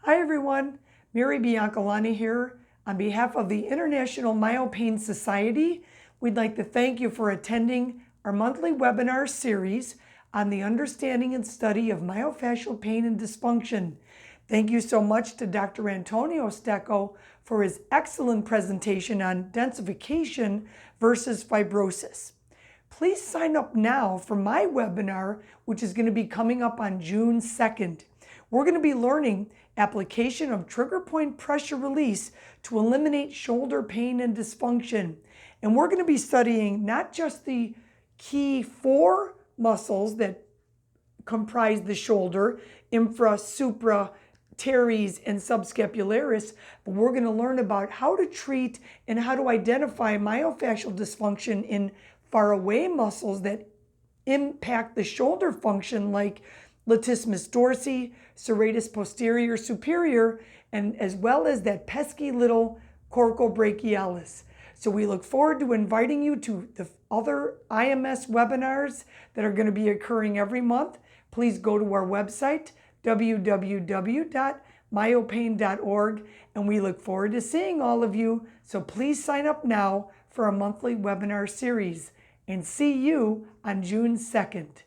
Hi everyone, Mary Biancalana here. On behalf of the International Myopain Society, we'd like to thank you for attending our monthly webinar series on the understanding and study of myofascial pain and dysfunction. Thank you so much to Dr. Antonio Stecco for his excellent presentation on densification versus fibrosis. Please sign up now for my webinar, which is going to be coming up on June 2nd. We're going to be learning application of trigger point pressure release to eliminate shoulder pain and dysfunction. And we're going to be studying not just the key 4 muscles that comprise the shoulder, infra, supra, teres, and subscapularis, but we're going to learn about how to treat and how to identify myofascial dysfunction in far away muscles that impact the shoulder function, like latissimus dorsi, serratus posterior superior, and as well as that pesky little coracobrachialis. So we look forward to inviting you to the other IMS webinars that are going to be occurring every month. Please go to our website, www.myopain.org, and we look forward to seeing all of you. So please sign up now for a monthly webinar series, and see you on June 2nd.